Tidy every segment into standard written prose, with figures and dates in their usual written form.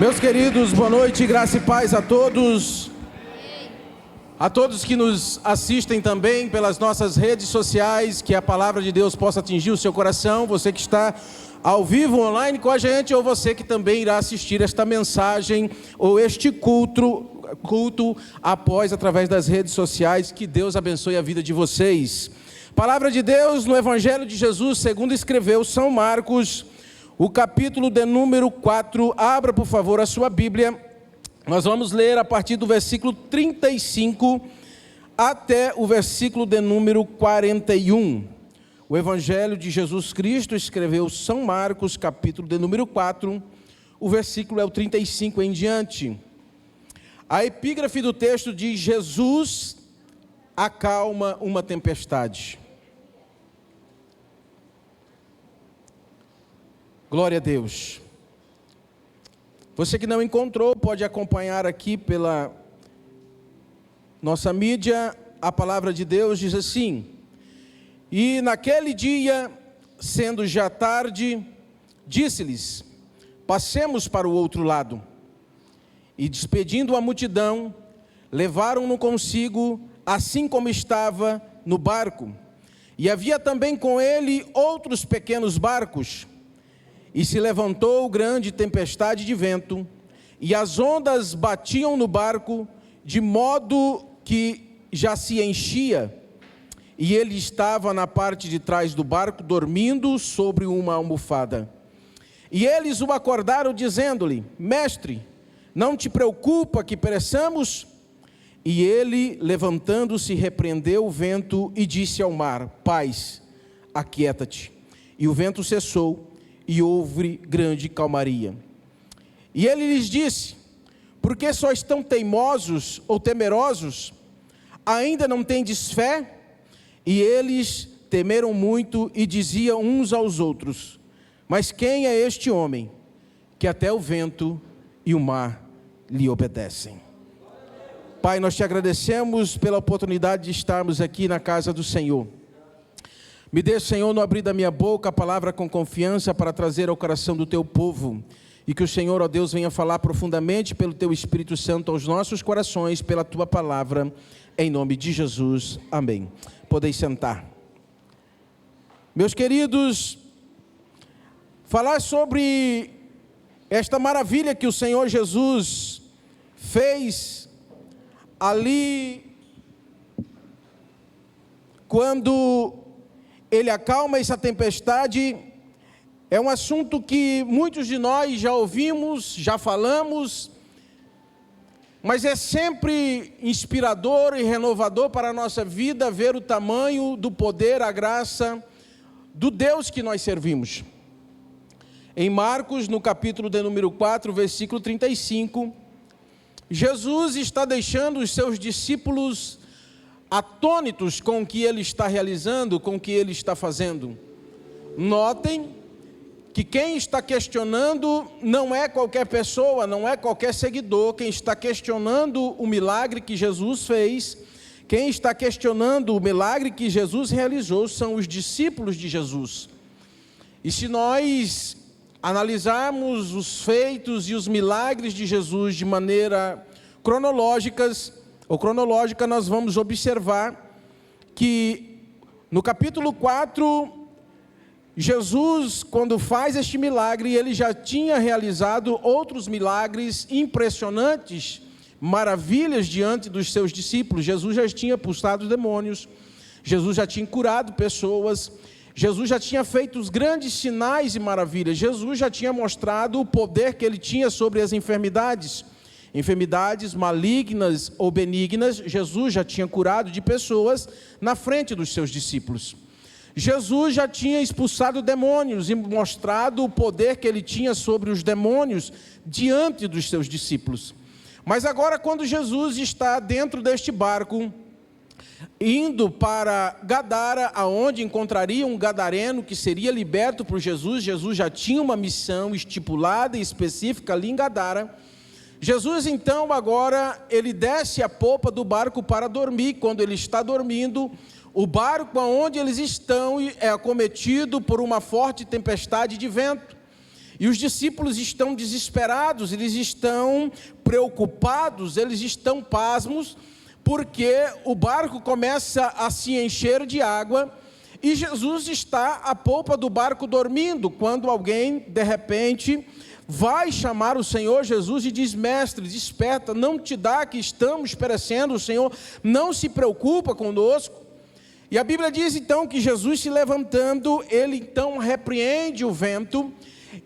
Meus queridos, boa noite, graça e paz a todos. A todos que nos assistem também pelas nossas redes sociais, que a palavra de Deus possa atingir o seu coração. Você que está ao vivo online com a gente, ou você que também irá assistir esta mensagem ou este culto após, através das redes sociais. Que Deus abençoe a vida de vocês. Palavra de Deus no Evangelho de Jesus, segundo escreveu São Marcos, o capítulo de número 4, abra por favor a sua Bíblia. Nós vamos ler a partir do versículo 35 até o versículo de número 41. O Evangelho de Jesus Cristo escreveu São Marcos, capítulo de número 4, o versículo é o 35 em diante. A epígrafe do texto diz: Jesus acalma uma tempestade. Glória a Deus. Você que não encontrou, pode acompanhar aqui pela nossa mídia. A palavra de Deus diz assim: E naquele dia, sendo já tarde, disse-lhes: Passemos para o outro lado. E despedindo a multidão, levaram-no consigo, assim como estava no barco. E havia também com ele outros pequenos barcos. E se levantou grande tempestade de vento, e as ondas batiam no barco, de modo que já se enchia, e ele estava na parte de trás do barco, dormindo sobre uma almofada. E eles o acordaram, dizendo-lhe: Mestre, não te preocupa que pereçamos? E ele, levantando-se, repreendeu o vento e disse ao mar: Paz, aquieta-te. E o vento cessou, e houve grande calmaria. E ele lhes disse: Por que só estão teimosos ou temerosos? Ainda não tendes fé? E eles temeram muito e diziam uns aos outros: Mas quem é este homem, que até o vento e o mar lhe obedecem? Pai, nós te agradecemos pela oportunidade de estarmos aqui na casa do Senhor. Me dê, Senhor, no abrir da minha boca a palavra com confiança para trazer ao coração do teu povo. E que o Senhor, ó Deus, venha falar profundamente pelo teu Espírito Santo aos nossos corações, pela tua palavra, em nome de Jesus. Amém. Podeis sentar. Meus queridos, falar sobre esta maravilha que o Senhor Jesus fez ali, quando ele acalma essa tempestade, é um assunto que muitos de nós já ouvimos, já falamos, mas é sempre inspirador e renovador para a nossa vida ver o tamanho do poder, a graça do Deus que nós servimos. Em Marcos, no capítulo de número 4, versículo 35, Jesus está deixando os seus discípulos atônitos com o que ele está realizando, com o que ele está fazendo. Notem que quem está questionando não é qualquer pessoa, não é qualquer seguidor. Quem está questionando o milagre que Jesus fez, quem está questionando o milagre que Jesus realizou, são os discípulos de Jesus. E se nós analisarmos os feitos e os milagres de Jesus de maneira cronológica, nós vamos observar que no capítulo 4, Jesus, quando faz este milagre, ele já tinha realizado outros milagres impressionantes, maravilhas diante dos seus discípulos. Jesus já tinha expulsado demônios, Jesus já tinha curado pessoas, Jesus já tinha feito os grandes sinais e maravilhas, Jesus já tinha mostrado o poder que ele tinha sobre as enfermidades malignas ou benignas. Jesus já tinha curado de pessoas na frente dos seus discípulos. Jesus já tinha expulsado demônios e mostrado o poder que ele tinha sobre os demônios diante dos seus discípulos. Mas agora, quando Jesus está dentro deste barco, indo para Gadara, aonde encontraria um gadareno que seria liberto por Jesus, Jesus já tinha uma missão estipulada e específica ali em Gadara. Jesus então agora, ele desce a popa do barco para dormir. Quando ele está dormindo, o barco onde eles estão é acometido por uma forte tempestade de vento. E os discípulos estão desesperados, eles estão preocupados, eles estão pasmos, porque o barco começa a se encher de água e Jesus está à polpa do barco dormindo, quando alguém, de repente, vai chamar o Senhor Jesus e diz: mestre, desperta, não te dá que estamos perecendo, o Senhor não se preocupa conosco. E a Bíblia diz então que Jesus, se levantando, ele então repreende o vento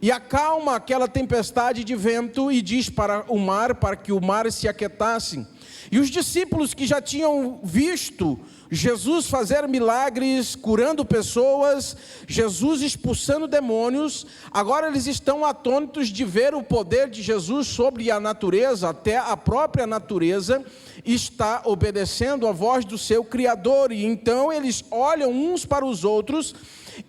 e acalma aquela tempestade de vento e diz para o mar, para que o mar se aquietasse. E os discípulos que já tinham visto Jesus fazer milagres, curando pessoas, Jesus expulsando demônios, agora eles estão atônitos de ver o poder de Jesus sobre a natureza, até a própria natureza está obedecendo a voz do seu Criador. E então eles olham uns para os outros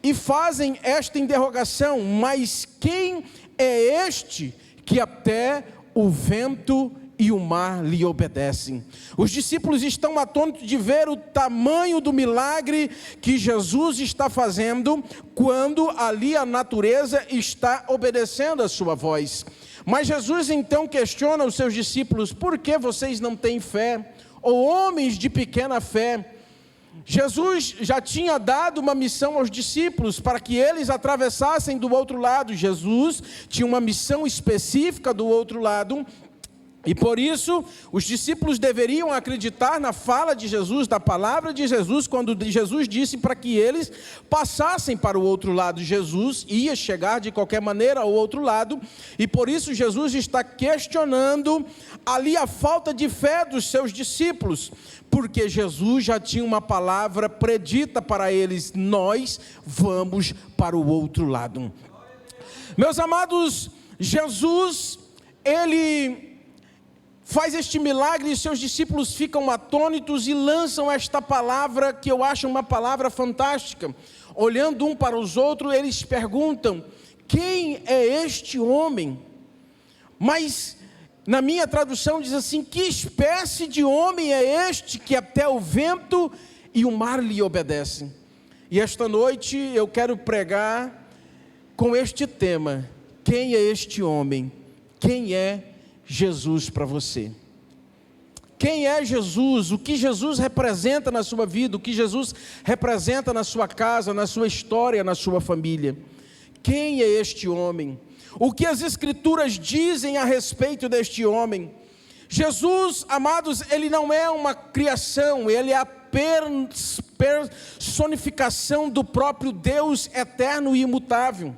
e fazem esta interrogação: mas quem é este que até o vento e o mar lhe obedecem? Os discípulos estão atônitos de ver o tamanho do milagre que Jesus está fazendo, quando ali a natureza está obedecendo a sua voz. Mas Jesus então questiona os seus discípulos: por que vocês não têm fé? Ou homens de pequena fé? Jesus já tinha dado uma missão aos discípulos para que eles atravessassem do outro lado. Jesus tinha uma missão específica do outro lado, e por isso os discípulos deveriam acreditar na fala de Jesus, da palavra de Jesus, quando Jesus disse para que eles passassem para o outro lado. Jesus ia chegar de qualquer maneira ao outro lado, e por isso Jesus está questionando ali a falta de fé dos seus discípulos, porque Jesus já tinha uma palavra predita para eles: nós vamos para o outro lado. Meus amados, Jesus, ele faz este milagre e seus discípulos ficam atônitos e lançam esta palavra, que eu acho uma palavra fantástica. Olhando um para os outros, eles perguntam: quem é este homem? Mas na minha tradução diz assim: que espécie de homem é este que até o vento e o mar lhe obedecem? E esta noite eu quero pregar com este tema: quem é este homem? Quem é Jesus para você? Quem é Jesus? O que Jesus representa na sua vida? O que Jesus representa na sua casa, na sua história, na sua família? Quem é este homem? O que as Escrituras dizem a respeito deste homem? Jesus, amados, ele não é uma criação, ele é a personificação do próprio Deus eterno e imutável.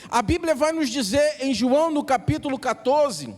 A Bíblia vai nos dizer em João, no capítulo 14,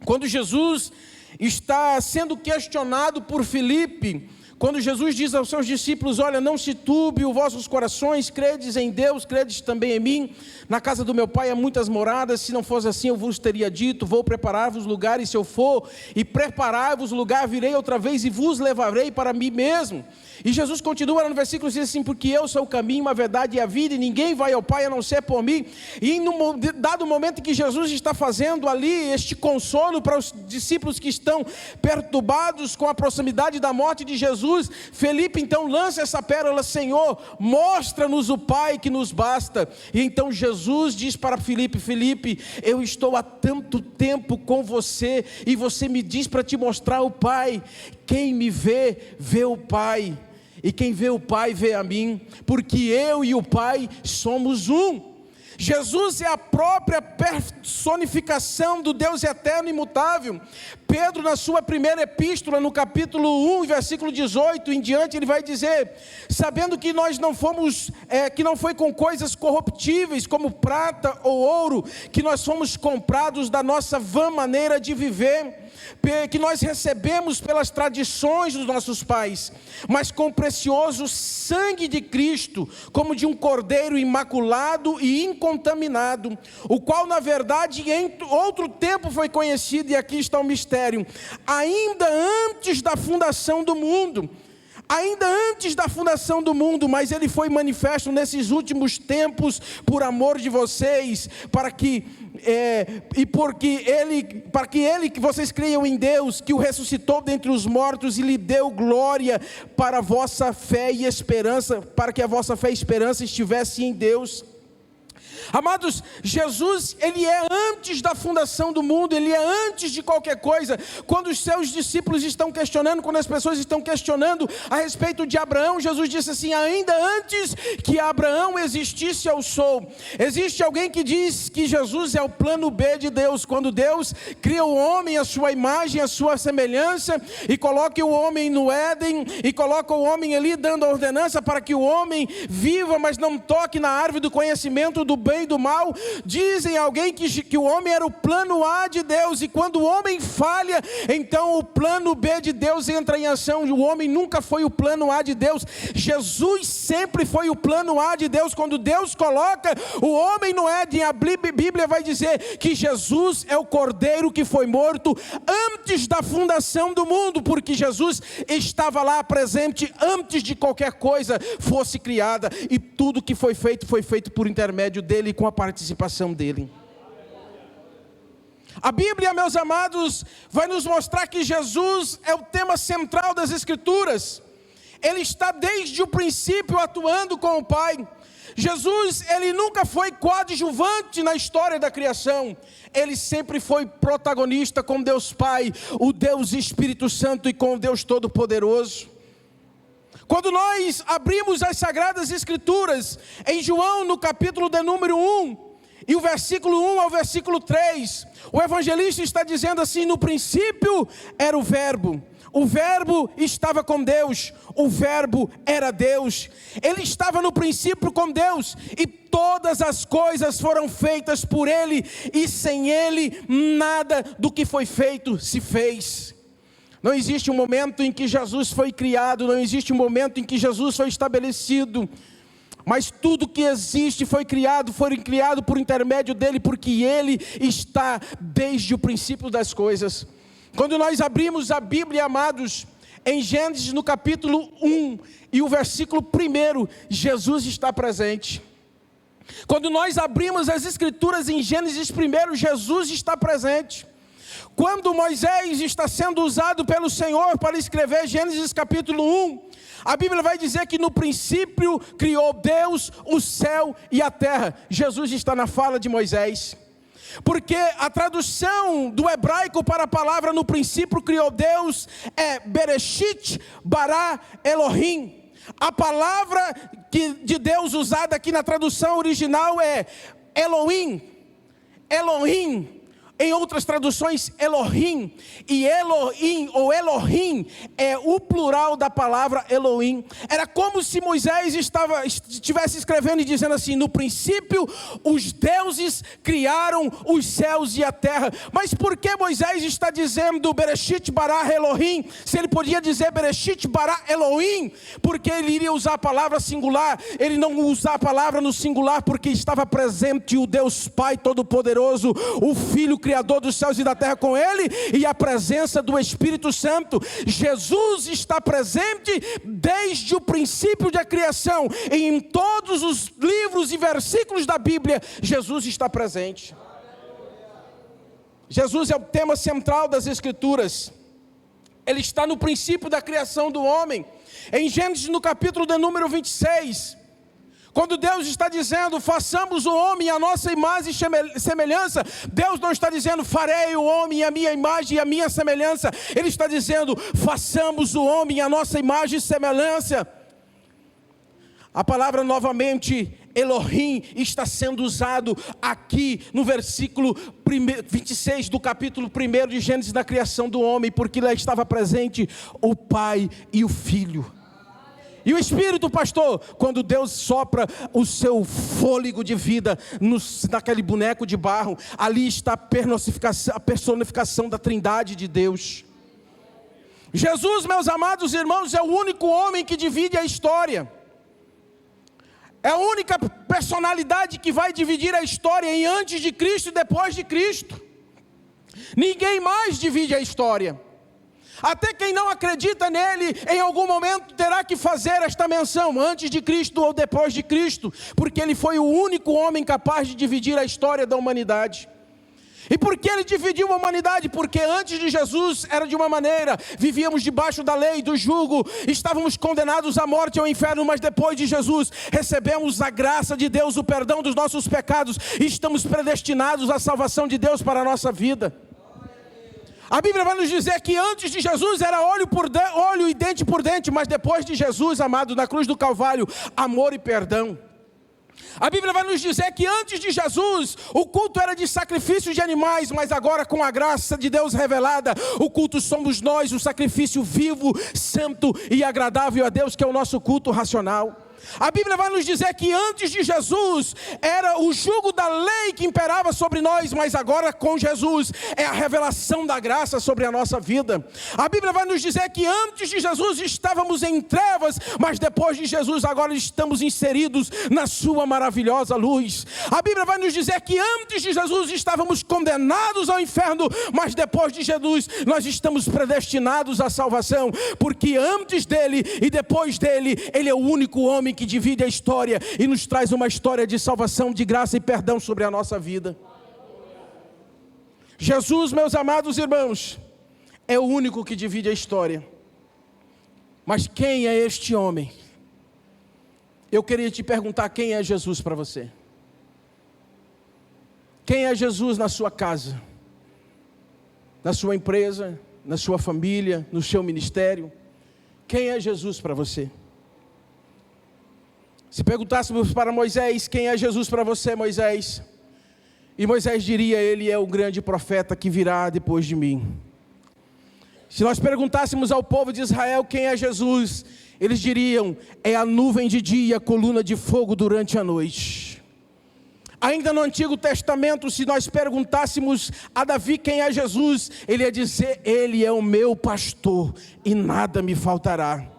quando Jesus está sendo questionado por Filipe, quando Jesus diz aos seus discípulos: olha, não se turbe os vossos corações, credes em Deus, credes também em mim. Na casa do meu pai há muitas moradas, se não fosse assim eu vos teria dito, vou preparar-vos lugar, e se eu for e preparar-vos lugar, virei outra vez e vos levarei para mim mesmo. E Jesus continua no versículo 6 assim: porque eu sou o caminho, a verdade e a vida, e ninguém vai ao Pai a não ser por mim. E no dado momento que Jesus está fazendo ali este consolo para os discípulos que estão perturbados com a proximidade da morte de Jesus, Felipe então lança essa pérola: Senhor, mostra-nos o Pai que nos basta. E então Jesus diz para Felipe: Felipe, eu estou há tanto tempo com você, e você me diz para te mostrar o Pai. Quem me vê, vê o Pai, e quem vê o Pai vê a mim, porque eu e o Pai somos um. Jesus é a própria personificação do Deus eterno e imutável. Pedro, na sua primeira epístola, no capítulo 1, versículo 18 em diante, ele vai dizer: sabendo que nós não fomos, que não foi com coisas corruptíveis, como prata ou ouro, que nós fomos comprados da nossa vã maneira de viver, que nós recebemos pelas tradições dos nossos pais, mas com o precioso sangue de Cristo, como de um cordeiro imaculado e incontaminado, o qual na verdade em outro tempo foi conhecido, e aqui está o mistério, ainda antes da fundação do mundo. Ainda antes da fundação do mundo, mas ele foi manifesto nesses últimos tempos por amor de vocês, para que vocês creiam em Deus, que o ressuscitou dentre os mortos e lhe deu glória para a vossa fé e esperança, para que a vossa fé e esperança estivesse em Deus. Amados, Jesus, Ele é antes da fundação do mundo, Ele é antes de qualquer coisa. Quando os seus discípulos estão questionando, quando as pessoas estão questionando a respeito de Abraão, Jesus disse assim: ainda antes que Abraão existisse, eu sou. Existe alguém que diz que Jesus é o plano B de Deus, quando Deus cria o homem à sua imagem, à sua semelhança, e coloca o homem no Éden, e coloca o homem ali dando a ordenança para que o homem viva, mas não toque na árvore do conhecimento do bem e do mal. Dizem alguém que o homem era o plano A de Deus, e quando o homem falha, então o plano B de Deus entra em ação. O homem nunca foi o plano A de Deus. Jesus sempre foi o plano A de Deus. Quando Deus coloca o homem no Éden, a Bíblia vai dizer que Jesus é o cordeiro que foi morto antes da fundação do mundo, porque Jesus estava lá presente antes de qualquer coisa fosse criada, e tudo que foi feito por intermédio dele e com a participação dele. A Bíblia, meus amados, vai nos mostrar que Jesus é o tema central das Escrituras. Ele está desde o princípio atuando com o Pai. Jesus, Ele nunca foi coadjuvante na história da criação. Ele sempre foi protagonista com Deus Pai, o Deus Espírito Santo e com o Deus Todo-Poderoso. Quando nós abrimos as Sagradas Escrituras, em João, no capítulo de número 1, e o versículo 1 ao versículo 3, o evangelista está dizendo assim: no princípio era o Verbo estava com Deus, o Verbo era Deus, Ele estava no princípio com Deus, e todas as coisas foram feitas por Ele, e sem Ele nada do que foi feito se fez. Não existe um momento em que Jesus foi criado, não existe um momento em que Jesus foi estabelecido, mas tudo que existe foi criado por intermédio dele, porque ele está desde o princípio das coisas. Quando nós abrimos a Bíblia, amados, em Gênesis no capítulo 1 e o versículo 1, Jesus está presente. Quando nós abrimos as Escrituras em Gênesis 1, Jesus está presente. Quando Moisés está sendo usado pelo Senhor para escrever Gênesis capítulo 1, a Bíblia vai dizer que no princípio criou Deus o céu e a terra. Jesus está na fala de Moisés, porque a tradução do hebraico para a palavra no princípio criou Deus é Bereshit bara Elohim. A palavra de Deus usada aqui na tradução original é Elohim, Elohim. Em outras traduções, Elohim. E Elohim, ou Elohim, é o plural da palavra Elohim. Era como se Moisés estivesse escrevendo e dizendo assim: no princípio, os deuses criaram os céus e a terra. Mas por que Moisés está dizendo Bereshit bara Elohim, se ele podia dizer Bereshit bara Elohim? Porque ele iria usar a palavra singular. Ele não usa a palavra no singular, porque estava presente o Deus Pai Todo-Poderoso, o Filho Criador dos céus e da terra com ele, e a presença do Espírito Santo. Jesus está presente desde o princípio da criação, e em todos os livros e versículos da Bíblia, Jesus está presente. Jesus é o tema central das Escrituras. Ele está no princípio da criação do homem. Em Gênesis no capítulo de número 26, quando Deus está dizendo, façamos o homem à nossa imagem e semelhança, Deus não está dizendo, farei o homem à minha imagem e à minha semelhança. Ele está dizendo, façamos o homem à nossa imagem e semelhança. A palavra novamente, Elohim, está sendo usado aqui no versículo 26 do capítulo 1 de Gênesis, da criação do homem, porque lá estava presente o Pai e o Filho. E o Espírito, pastor, quando Deus sopra o seu fôlego de vida naquele boneco de barro, ali está a personificação da Trindade de Deus. Jesus, meus amados irmãos, é o único homem que divide a história. É a única personalidade que vai dividir a história em antes de Cristo e depois de Cristo. Ninguém mais divide a história. Até quem não acredita nele, em algum momento terá que fazer esta menção, antes de Cristo ou depois de Cristo, porque ele foi o único homem capaz de dividir a história da humanidade. E por que ele dividiu a humanidade? Porque antes de Jesus era de uma maneira, vivíamos debaixo da lei, do jugo, estávamos condenados à morte e ao inferno, mas depois de Jesus recebemos a graça de Deus, o perdão dos nossos pecados, e estamos predestinados à salvação de Deus para a nossa vida. A Bíblia vai nos dizer que antes de Jesus era olho e dente por dente, mas depois de Jesus, amado, na cruz do Calvário, amor e perdão. A Bíblia vai nos dizer que antes de Jesus, o culto era de sacrifícios de animais, mas agora com a graça de Deus revelada, o culto somos nós, o sacrifício vivo, santo e agradável a Deus, que é o nosso culto racional. A Bíblia vai nos dizer que antes de Jesus era o jugo da lei que imperava sobre nós, mas agora com Jesus é a revelação da graça sobre a nossa vida. A Bíblia vai nos dizer que antes de Jesus estávamos em trevas, mas depois de Jesus agora estamos inseridos na sua maravilhosa luz. A Bíblia vai nos dizer que antes de Jesus estávamos condenados ao inferno, mas depois de Jesus nós estamos predestinados à salvação, porque antes dele e depois dele, ele é o único homem que divide a história e nos traz uma história de salvação, de graça e perdão sobre a nossa vida. Jesus, meus amados irmãos, é o único que divide a história. Mas quem é este homem? Eu queria te perguntar, quem é Jesus para você? Quem é Jesus na sua casa? Na sua empresa? Na sua família? No seu ministério? Quem é Jesus para você? Se perguntássemos para Moisés, quem é Jesus para você, Moisés? E Moisés diria, ele é o grande profeta que virá depois de mim. Se nós perguntássemos ao povo de Israel, quem é Jesus? Eles diriam, é a nuvem de dia, a coluna de fogo durante a noite. Ainda no Antigo Testamento, se nós perguntássemos a Davi quem é Jesus, ele ia dizer, ele é o meu pastor e nada me faltará.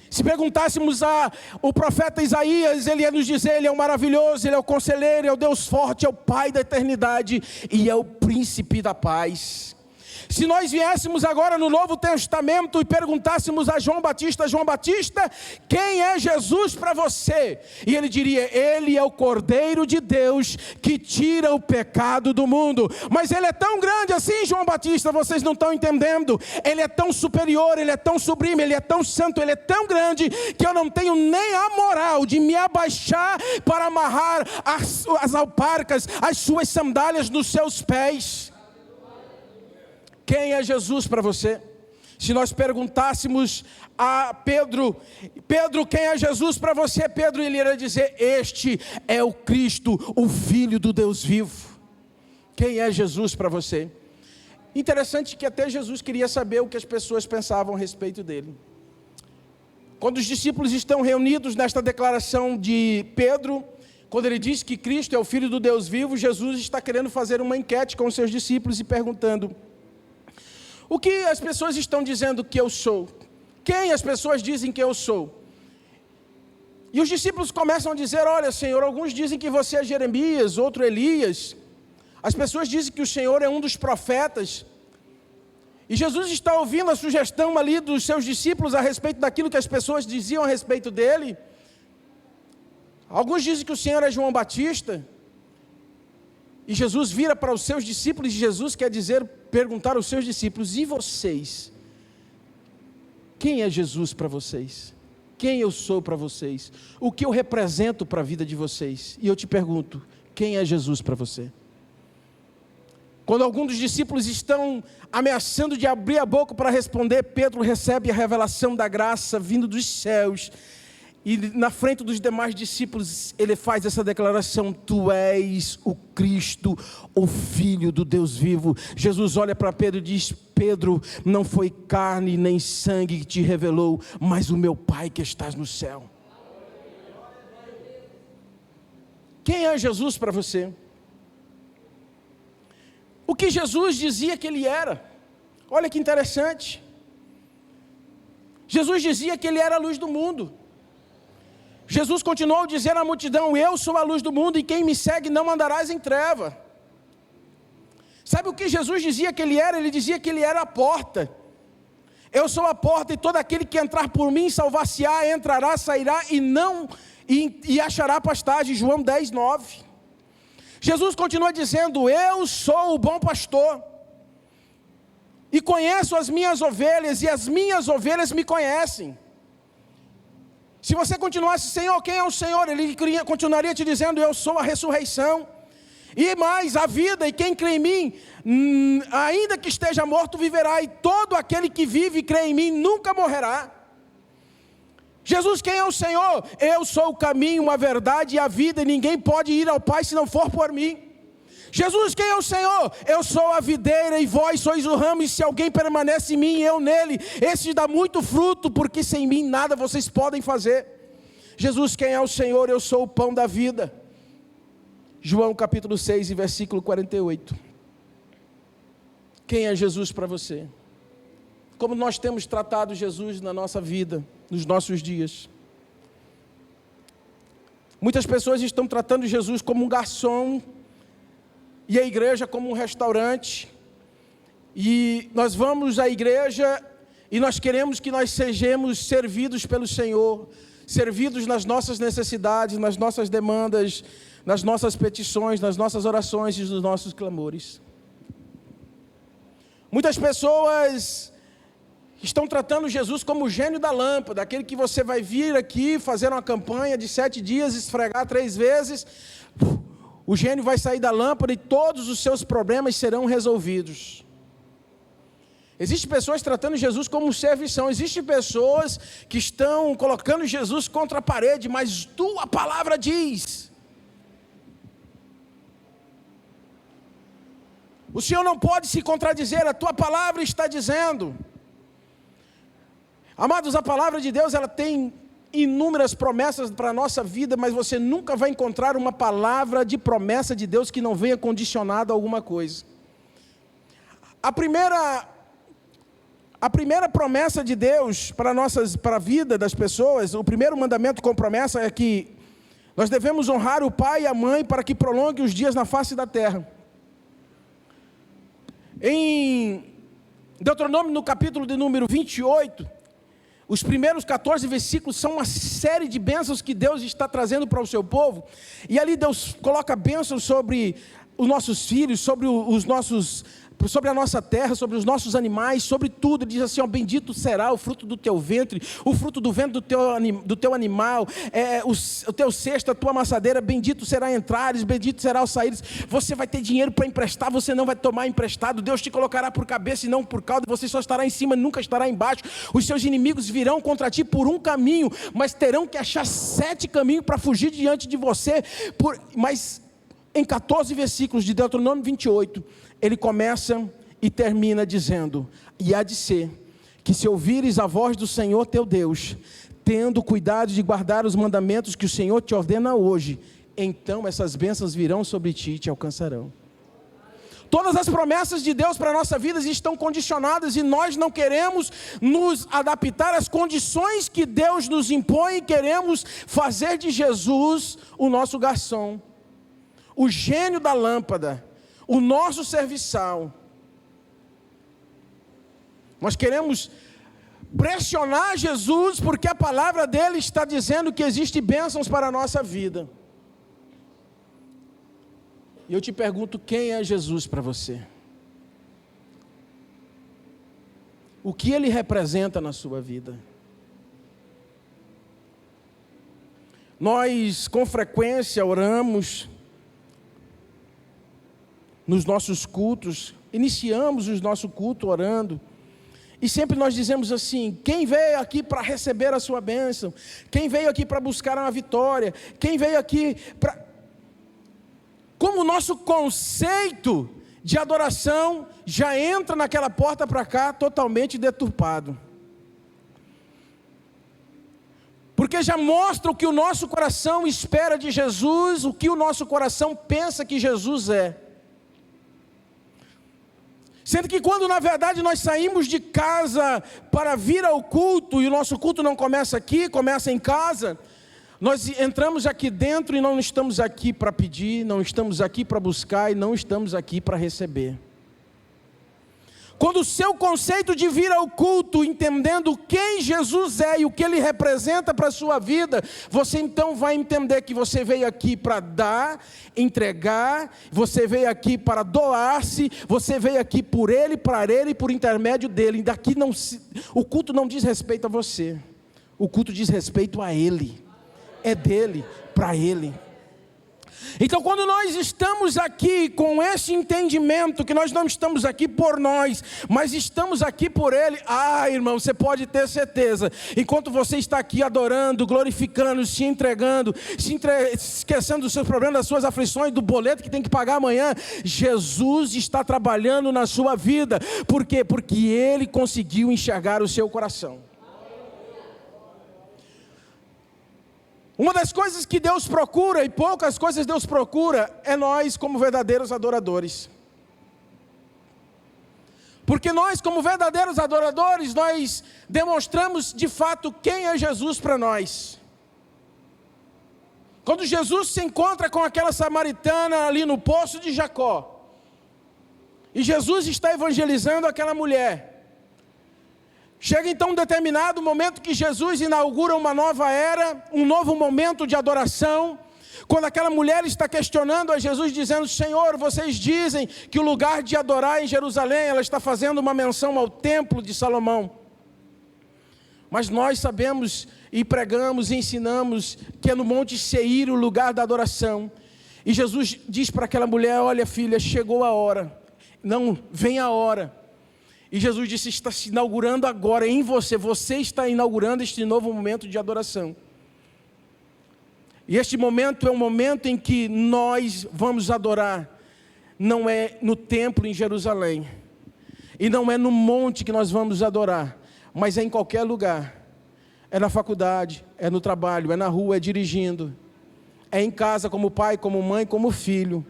Se perguntássemos ao profeta Isaías, ele ia nos dizer, ele é o maravilhoso, ele é o conselheiro, é o Deus forte, é o Pai da eternidade e é o príncipe da paz. Se nós viéssemos agora no Novo Testamento e perguntássemos a João Batista, quem é Jesus para você? E ele diria, ele é o Cordeiro de Deus que tira o pecado do mundo. Mas ele é tão grande assim, João Batista, vocês não estão entendendo. Ele é tão superior, ele é tão sublime, ele é tão santo, ele é tão grande, que eu não tenho nem a moral de me abaixar para amarrar as alparcas, as suas sandálias nos seus pés. Quem é Jesus para você? Se nós perguntássemos a Pedro, quem é Jesus para você? Pedro, ele iria dizer, este é o Cristo, o Filho do Deus vivo. Quem é Jesus para você? Interessante que até Jesus queria saber o que as pessoas pensavam a respeito dele. Quando os discípulos estão reunidos nesta declaração de Pedro, quando ele diz que Cristo é o Filho do Deus vivo, Jesus está querendo fazer uma enquete com os seus discípulos e perguntando, o que as pessoas estão dizendo que eu sou? Quem as pessoas dizem que eu sou? E os discípulos começam a dizer, olha Senhor, alguns dizem que você é Jeremias, outro Elias. As pessoas dizem que o Senhor é um dos profetas. E Jesus está ouvindo a sugestão ali dos seus discípulos a respeito daquilo que as pessoas diziam a respeito dele. Alguns dizem que o Senhor é João Batista. E Jesus vira para os seus discípulos e Jesus quer perguntar aos seus discípulos, e vocês? Quem é Jesus para vocês? Quem eu sou para vocês? O que eu represento para a vida de vocês? E eu te pergunto, quem é Jesus para você? Quando alguns dos discípulos estão ameaçando de abrir a boca para responder, Pedro recebe a revelação da graça vindo dos céus. E na frente dos demais discípulos, ele faz essa declaração, tu és o Cristo, o Filho do Deus vivo. Jesus olha para Pedro e diz, Pedro, não foi carne nem sangue que te revelou, mas o meu Pai que estás no céu. Quem é Jesus para você? O que Jesus dizia que ele era? Olha que interessante. Jesus dizia que ele era a luz do mundo. Jesus continuou a dizer à multidão, eu sou a luz do mundo e quem me segue não andarás em treva. Sabe o que Jesus dizia que ele era? Ele dizia que ele era a porta. Eu sou a porta e todo aquele que entrar por mim salvar-se-á, entrará, sairá e achará pastagem. João 10:9. Jesus continua dizendo: eu sou o bom pastor, e conheço as minhas ovelhas, e as minhas ovelhas me conhecem. Se você continuasse: Senhor, quem é o Senhor? Ele continuaria te dizendo: eu sou a ressurreição, e mais, a vida, e quem crê em mim, ainda que esteja morto, viverá, e todo aquele que vive e crê em mim, nunca morrerá. Jesus, quem é o Senhor? Eu sou o caminho, a verdade e a vida, e ninguém pode ir ao Pai se não for por mim. Jesus, quem é o Senhor? Eu sou a videira e vós sois o ramo, e se alguém permanece em mim e eu nele, esse dá muito fruto, porque sem mim nada vocês podem fazer. Jesus, quem é o Senhor? Eu sou o pão da vida. João capítulo 6 e versículo 48. Quem é Jesus para você? Como nós temos tratado Jesus na nossa vida, nos nossos dias? Muitas pessoas estão tratando Jesus como um garçom, e a igreja como um restaurante, e nós vamos à igreja, e nós queremos que nós sejamos servidos pelo Senhor, servidos nas nossas necessidades, nas nossas demandas, nas nossas petições, nas nossas orações e nos nossos clamores. Muitas pessoas estão tratando Jesus como o gênio da lâmpada, aquele que você vai vir aqui, fazer uma campanha de 7 dias, esfregar 3 vezes, o gênio vai sair da lâmpada e todos os seus problemas serão resolvidos. Existem pessoas tratando Jesus como um servição, existem pessoas que estão colocando Jesus contra a parede, mas tua palavra diz. O Senhor não pode se contradizer, a tua palavra está dizendo. Amados, a palavra de Deus, ela tem inúmeras promessas para a nossa vida, mas você nunca vai encontrar uma palavra de promessa de Deus que não venha condicionada a alguma coisa. A primeira promessa de Deus para a vida das pessoas, o primeiro mandamento com promessa é que nós devemos honrar o pai e a mãe para que prolongue os dias na face da terra. Em Deuteronômio, no capítulo de número 28, os primeiros 14 versículos são uma série de bênçãos que Deus está trazendo para o seu povo, e ali Deus coloca bênçãos sobre os nossos filhos, sobre a nossa terra, sobre os nossos animais, sobre tudo. Ele diz assim: ó, bendito será o fruto do teu ventre, o fruto do ventre do teu animal, o teu cesto, a tua amassadeira, bendito será entrares, bendito será o saíres. Você vai ter dinheiro para emprestar, você não vai tomar emprestado, Deus te colocará por cabeça e não por cauda, você só estará em cima, nunca estará embaixo. Os seus inimigos virão contra ti por um caminho, mas terão que achar 7 caminhos para fugir diante de você. Mas em 14 versículos de Deuteronômio 28, ele começa e termina dizendo: e há de ser, que se ouvires a voz do Senhor teu Deus, tendo cuidado de guardar os mandamentos que o Senhor te ordena hoje, então essas bênçãos virão sobre ti e te alcançarão. Todas as promessas de Deus para a nossa vida estão condicionadas, e nós não queremos nos adaptar às condições que Deus nos impõe, e queremos fazer de Jesus o nosso garçom, o gênio da lâmpada, o nosso serviçal. Nós queremos pressionar Jesus, porque a palavra dele está dizendo que existem bênçãos para a nossa vida. E eu te pergunto: quem é Jesus para você? O que ele representa na sua vida? Nós com frequência oramos nos nossos cultos, iniciamos o nosso culto orando, e sempre nós dizemos assim: quem veio aqui para receber a sua bênção? Quem veio aqui para buscar uma vitória? Quem veio aqui para... Como o nosso conceito de adoração já entra naquela porta para cá totalmente deturpado. Porque já mostra o que o nosso coração espera de Jesus, o que o nosso coração pensa que Jesus é. Sendo que quando na verdade nós saímos de casa para vir ao culto, e o nosso culto não começa aqui, começa em casa, nós entramos aqui dentro e não estamos aqui para pedir, não estamos aqui para buscar e não estamos aqui para receber. Quando o seu conceito de vir ao culto, entendendo quem Jesus é e o que Ele representa para a sua vida, você então vai entender que você veio aqui para dar, entregar, você veio aqui para doar-se, você veio aqui por Ele, para Ele e por intermédio dEle. O culto não diz respeito a você, o culto diz respeito a Ele, é dEle, para Ele. Então, quando nós estamos aqui com esse entendimento que nós não estamos aqui por nós, mas estamos aqui por Ele, irmão, você pode ter certeza, enquanto você está aqui adorando, glorificando, se entregando, esquecendo dos seus problemas, das suas aflições, do boleto que tem que pagar amanhã, Jesus está trabalhando na sua vida. Por quê? Porque Ele conseguiu enxergar o seu coração. Uma das coisas que Deus procura, e poucas coisas Deus procura, é nós como verdadeiros adoradores. Porque nós como verdadeiros adoradores, nós demonstramos de fato quem é Jesus para nós. Quando Jesus se encontra com aquela samaritana ali no poço de Jacó, e Jesus está evangelizando aquela mulher, chega então um determinado momento que Jesus inaugura uma nova era, um novo momento de adoração, quando aquela mulher está questionando a Jesus, dizendo: Senhor, vocês dizem que o lugar de adorar é em Jerusalém. Ela está fazendo uma menção ao templo de Salomão, mas nós sabemos e pregamos e ensinamos que é no Monte Seir o lugar da adoração. E Jesus diz para aquela mulher: olha filha, chegou a hora, não, vem a hora. E Jesus disse: está se inaugurando agora em você, você está inaugurando este novo momento de adoração. E este momento é um momento em que nós vamos adorar, não é no templo em Jerusalém, e não é no monte que nós vamos adorar, mas é em qualquer lugar, é na faculdade, é no trabalho, é na rua, é dirigindo, é em casa como pai, como mãe, como filho.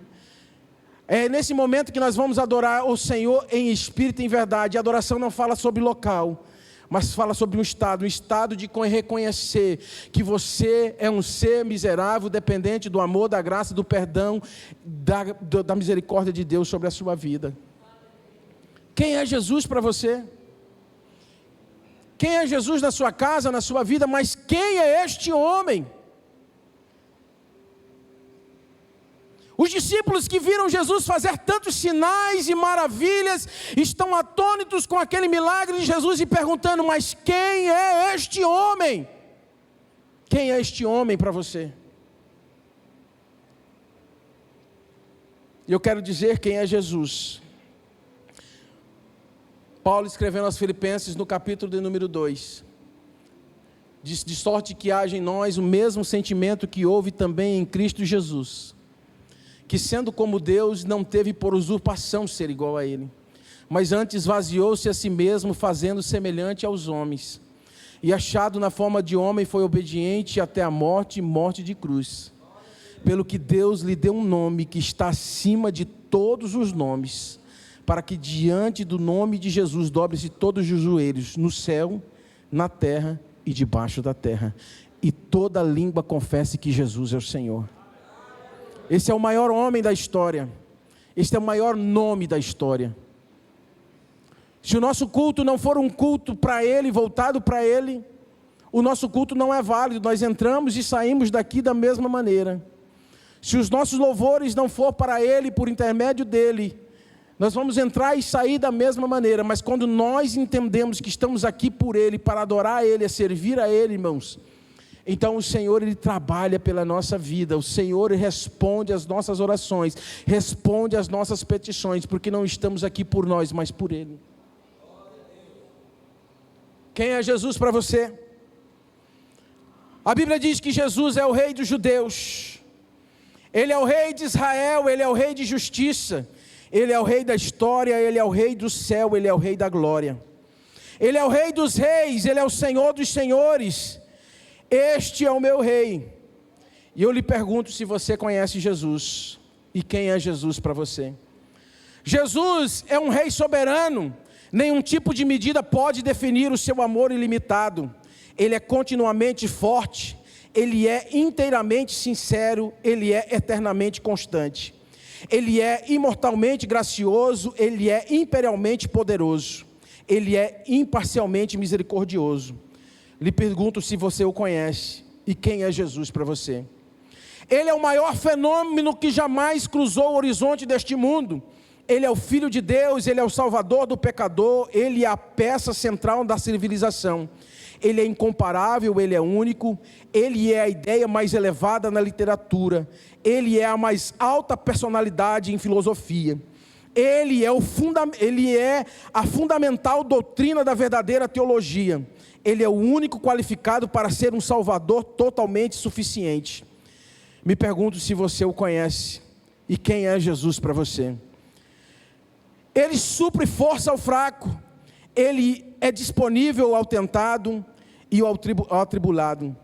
É nesse momento que nós vamos adorar o Senhor em espírito e em verdade. A adoração não fala sobre local, mas fala sobre um estado de reconhecer que você é um ser miserável, dependente do amor, da graça, do perdão, da misericórdia de Deus sobre a sua vida. Quem é Jesus para você? Quem é Jesus na sua casa, na sua vida? Mas quem é este homem? Os discípulos que viram Jesus fazer tantos sinais e maravilhas, estão atônitos com aquele milagre de Jesus e perguntando: mas quem é este homem? Quem é este homem para você? E eu quero dizer quem é Jesus. Paulo, escrevendo aos Filipenses, no capítulo de número 2, diz: de sorte que haja em nós o mesmo sentimento que houve também em Cristo Jesus, que sendo como Deus, não teve por usurpação ser igual a Ele, mas antes esvaziou-se a si mesmo, fazendo semelhante aos homens, e achado na forma de homem, foi obediente até a morte, e morte de cruz. Pelo que Deus lhe deu um nome que está acima de todos os nomes, para que diante do nome de Jesus dobre-se todos os joelhos, no céu, na terra e debaixo da terra, e toda língua confesse que Jesus é o Senhor. Esse é o maior homem da história. Este é o maior nome da história. Se o nosso culto não for um culto para Ele, voltado para Ele, o nosso culto não é válido. Nós entramos e saímos daqui da mesma maneira. Se os nossos louvores não for para Ele, por intermédio dEle, nós vamos entrar e sair da mesma maneira. Mas quando nós entendemos que estamos aqui por Ele, para adorar a Ele, a servir a Ele, irmãos, então o Senhor, Ele trabalha pela nossa vida. O Senhor responde às nossas orações, responde às nossas petições, porque não estamos aqui por nós, mas por Ele. Quem é Jesus para você? A Bíblia diz que Jesus é o Rei dos judeus, Ele é o Rei de Israel, Ele é o Rei de justiça, Ele é o Rei da história, Ele é o Rei do céu, Ele é o Rei da glória, Ele é o Rei dos reis, Ele é o Senhor dos senhores. Este é o meu Rei. E eu lhe pergunto se você conhece Jesus. E quem é Jesus para você? Jesus é um Rei soberano. Nenhum tipo de medida pode definir o seu amor ilimitado. Ele é continuamente forte. Ele é inteiramente sincero. Ele é eternamente constante. Ele é imortalmente gracioso, Ele é imperialmente poderoso, Ele é imparcialmente misericordioso. Lhe pergunto se você o conhece e quem é Jesus para você. Ele é o maior fenômeno que jamais cruzou o horizonte deste mundo. Ele é o Filho de Deus, Ele é o Salvador do pecador, Ele é a peça central da civilização. Ele é incomparável, Ele é único, Ele é a ideia mais elevada na literatura, Ele é a mais alta personalidade em filosofia. Ele é a fundamental doutrina da verdadeira teologia. Ele é o único qualificado para ser um Salvador totalmente suficiente. Me pergunto se você o conhece e quem é Jesus para você. Ele supre força ao fraco, Ele é disponível ao tentado e ao atribulado.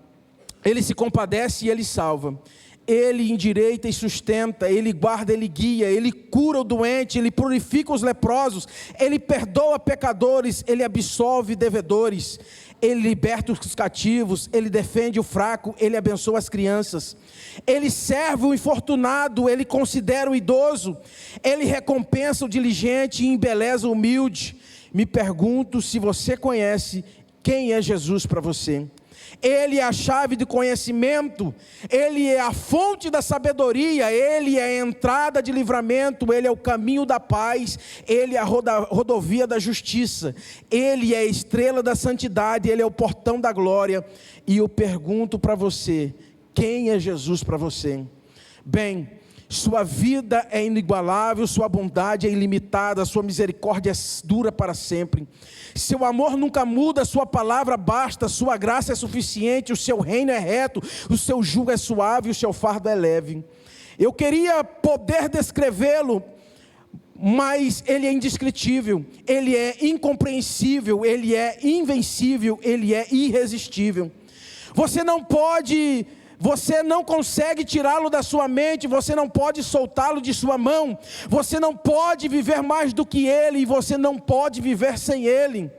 Ele se compadece e Ele salva. Ele endireita e sustenta, Ele guarda, Ele guia, Ele cura o doente, Ele purifica os leprosos, Ele perdoa pecadores, Ele absolve devedores, Ele liberta os cativos, Ele defende o fraco, Ele abençoa as crianças, Ele serve o infortunado, Ele considera o idoso, Ele recompensa o diligente e embeleza o humilde. Me pergunto se você conhece quem é Jesus para você. Ele é a chave de conhecimento, Ele é a fonte da sabedoria, Ele é a entrada de livramento, Ele é o caminho da paz, Ele é a rodovia da justiça, Ele é a estrela da santidade, Ele é o portão da glória. E eu pergunto para você, quem é Jesus para você? Bem, sua vida é inigualável, sua bondade é ilimitada, sua misericórdia dura para sempre. Seu amor nunca muda, sua palavra basta, sua graça é suficiente, o seu reino é reto, o seu jugo é suave, o seu fardo é leve. Eu queria poder descrevê-lo, mas Ele é indescritível, Ele é incompreensível, Ele é invencível, Ele é irresistível. Você não consegue tirá-lo da sua mente, você não pode soltá-lo de sua mão, você não pode viver mais do que Ele, e você não pode viver sem Ele.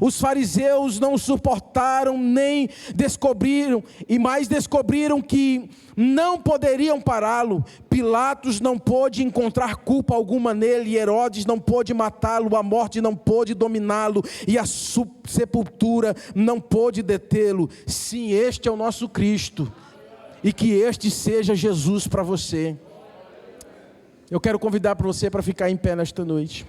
Os fariseus não suportaram nem descobriram, e mais descobriram que não poderiam pará-lo. Pilatos não pôde encontrar culpa alguma nele, Herodes não pôde matá-lo, a morte não pôde dominá-lo, e a sepultura não pôde detê-lo. Sim, este é o nosso Cristo. E que este seja Jesus para você. Eu quero convidar para você para ficar em pé nesta noite.